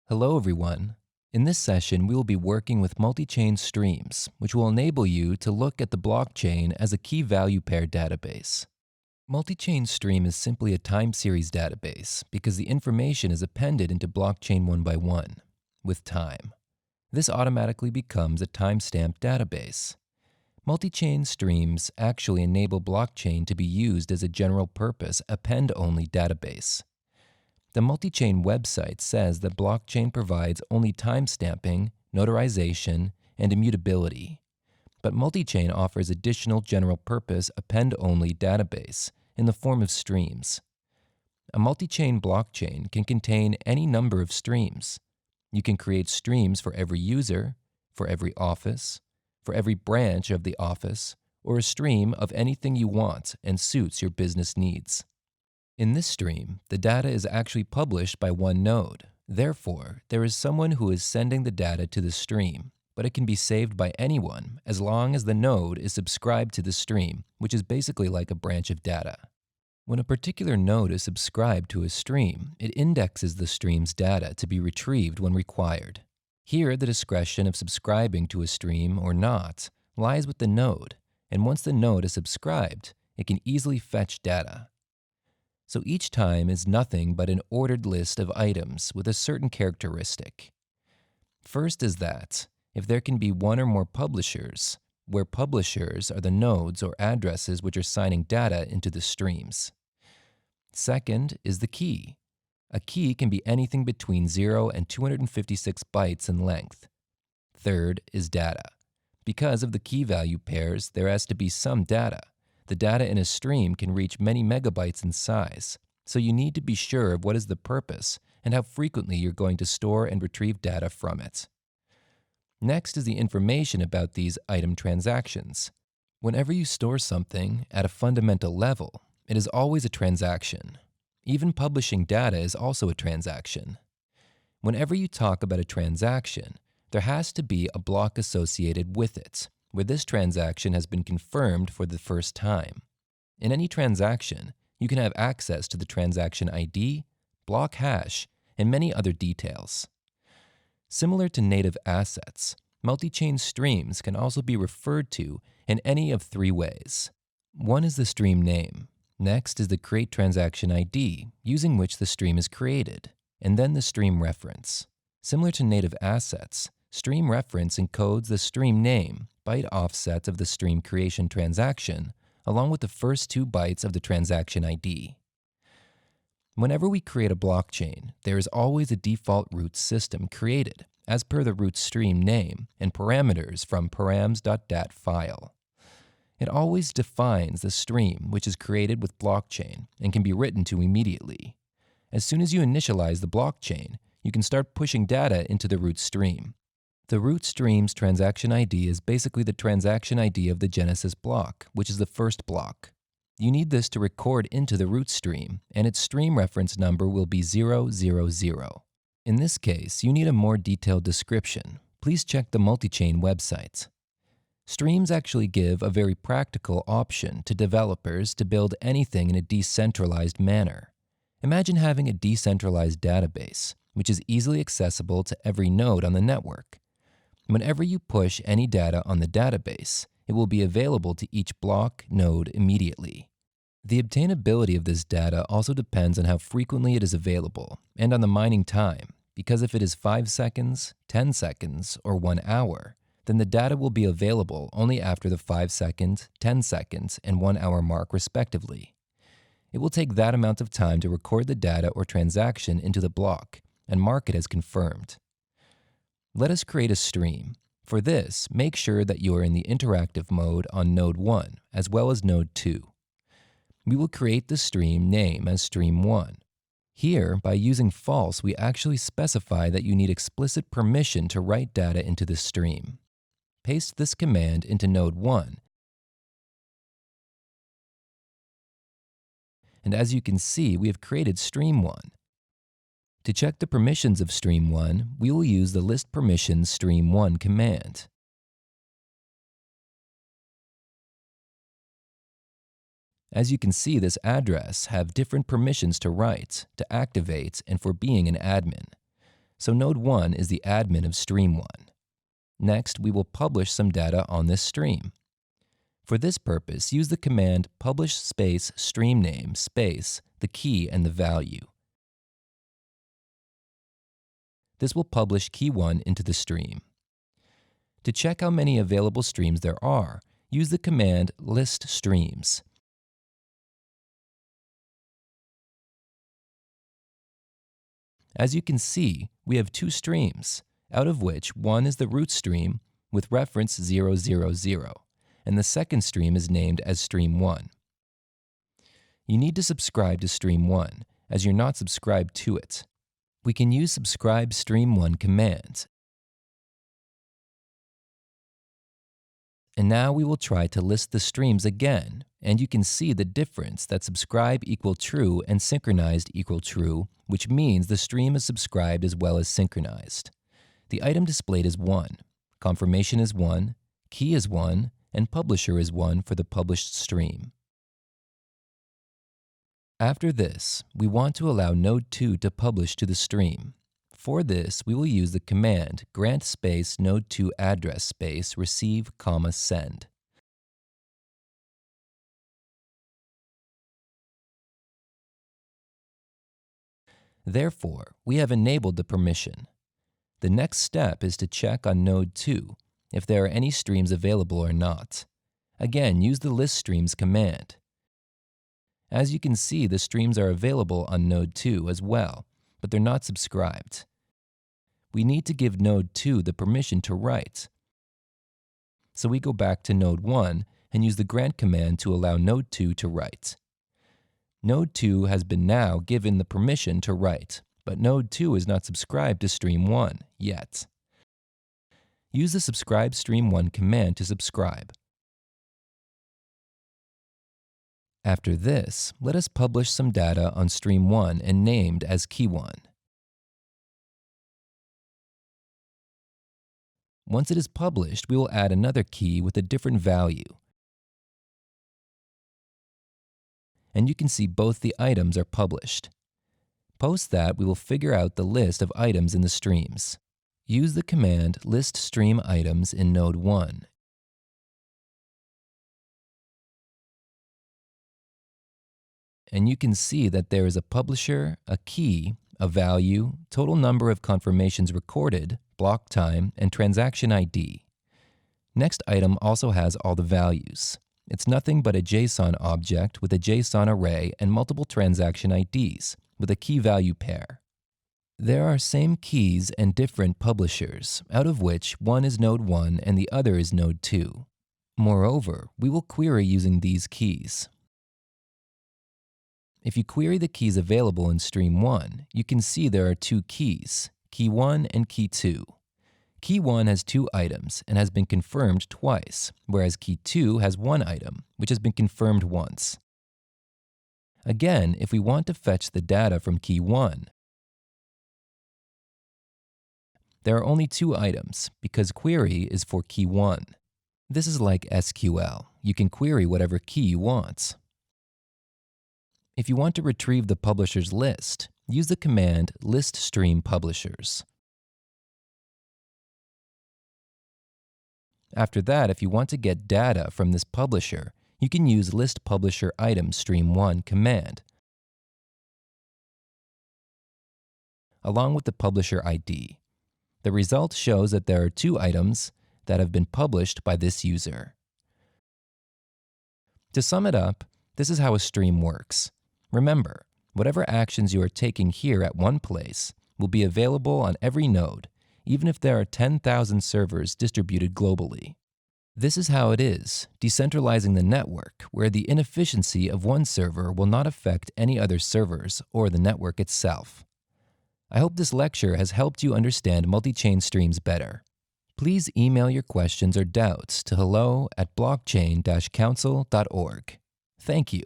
Hello everyone. In this session, we will be working with multi-chain streams, which will enable you to look at the blockchain as a key value pair database. Multi-chain stream is simply a time series database because the information is appended into blockchain one by one, with time. This automatically becomes a timestamped database. Multi-chain streams actually enable blockchain to be used as a general-purpose append-only database. The multi-chain website says that blockchain provides only timestamping, notarization, and immutability. But multi-chain offers additional general-purpose append-only database in the form of streams. A multi-chain blockchain can contain any number of streams. You can create streams for every user, for every office, for every branch of the office, or a stream of anything you want and suits your business needs. In this stream, the data is actually published by one node. Therefore, there is someone who is sending the data to the stream, but it can be saved by anyone as long as the node is subscribed to the stream, which is basically like a branch of data. When a particular node is subscribed to a stream, it indexes the stream's data to be retrieved when required. Here, the discretion of subscribing to a stream or not lies with the node, and once the node is subscribed, it can easily fetch data. So each time is nothing but an ordered list of items with a certain characteristic. First is that if there can be one or more publishers, where publishers are the nodes or addresses which are signing data into the streams. Second is the key. A key can be anything between 0 and 256 bytes in length. Third is data. Because of the key value pairs, there has to be some data. The data in a stream can reach many megabytes in size, so you need to be sure of what is the purpose and how frequently you're going to store and retrieve data from it. Next is the information about these item transactions. Whenever you store something at a fundamental level, it is always a transaction. Even publishing data is also a transaction. Whenever you talk about a transaction, there has to be a block associated with it, where this transaction has been confirmed for the first time. In any transaction, you can have access to the transaction ID, block hash, and many other details. Similar to native assets, multi-chain streams can also be referred to in any of three ways. One is the stream name. Next is the create transaction ID, using which the stream is created, and then the stream reference. Similar to native assets, stream reference encodes the stream name, byte offset of the stream creation transaction, along with the first 2 bytes of the transaction ID. Whenever we create a blockchain, there is always a default root system created, as per the root stream name and parameters from params.dat file. It always defines the stream which is created with blockchain and can be written to immediately. As soon as you initialize the blockchain, you can start pushing data into the root stream. The root stream's transaction ID is basically the transaction ID of the Genesis block, which is the first block. You need this to record into the root stream, and its stream reference number will be 000. In this case, you need a more detailed description. Please check the multi-chain website. Streams actually give a very practical option to developers to build anything in a decentralized manner. Imagine having a decentralized database, which is easily accessible to every node on the network. Whenever you push any data on the database, it will be available to each block node immediately. The obtainability of this data also depends on how frequently it is available and on the mining time, because if it is 5 seconds, 10 seconds, or 1 hour, then the data will be available only after the 5 second, 10 seconds, and 1 hour mark respectively. It will take that amount of time to record the data or transaction into the block and mark it as confirmed. Let us create a stream. For this, make sure that you are in the interactive mode on node 1 as well as node 2. We will create the stream name as stream 1. Here, by using false, we actually specify that you need explicit permission to write data into the stream. Paste this command into node 1. And as you can see, we have created stream 1. To check the permissions of stream 1, we will use the list permissions stream 1 command. As you can see, this address have different permissions to write, to activate, and for being an admin. so node 1 is the admin of stream 1. Next, we will publish some data on this stream. For this purpose, use the command publish space stream name space the key and the value. This will publish key 1 into the stream. To check how many available streams there are, use the command list streams. As you can see, we have 2 streams, out of which one is the root stream with reference 000, and the second stream is named as stream 1. You need to subscribe to stream 1, as you're not subscribed to it. We can use subscribe stream 1 command. And now we will try to list the streams again, and you can see the difference that subscribe equal true and synchronized equal true, which means the stream is subscribed as well as synchronized. The item displayed is 1, confirmation is 1, key is 1, and publisher is 1 for the published stream. After this, we want to allow node 2 to publish to the stream. For this, we will use the command grant space node 2 address space receive, send. Therefore, we have enabled the permission. The next step is to check on node 2 if there are any streams available or not. Again, use the list streams command. As you can see, the streams are available on node 2 as well, but they're not subscribed. We need to give node 2 the permission to write. So we go back to node 1 and use the grant command to allow node 2 to write. Node 2 has been now given the permission to write, but node 2 is not subscribed to stream 1 yet. Use the subscribe stream 1 command to subscribe. After this, let us publish some data on stream 1 and named as key 1. Once it is published, we will add another key with a different value. And you can see both the items are published. Post that, we will figure out the list of items in the streams. Use the command list stream items in node 1. And you can see that there is a publisher, a key, a value, total number of confirmations recorded, block time, and transaction ID. Next item also has all the values. It's nothing but a JSON object with a JSON array and multiple transaction IDs with a key value pair. There are same keys and different publishers, out of which one is node 1 and the other is node 2. Moreover, we will query using these keys. If you query the keys available in stream 1, you can see there are 2 keys, key 1 and key 2. Key 1 has 2 items and has been confirmed twice, whereas key 2 has 1 item, which has been confirmed once. Again, if we want to fetch the data from key 1, there are only 2 items because query is for key 1. This is like SQL. You can query whatever key you want. If you want to retrieve the publishers list, use the command list stream publishers. After that, if you want to get data from this publisher, you can use list publisher item stream 1 command, along with the publisher ID. The result shows that there are 2 items that have been published by this user. To sum it up, this is how a stream works. Remember, whatever actions you are taking here at one place will be available on every node, even if there are 10,000 servers distributed globally. This is how it is, decentralizing the network, where the inefficiency of one server will not affect any other servers or the network itself. I hope this lecture has helped you understand multi-chain streams better. Please email your questions or doubts to hello@blockchain-council.org. Thank you.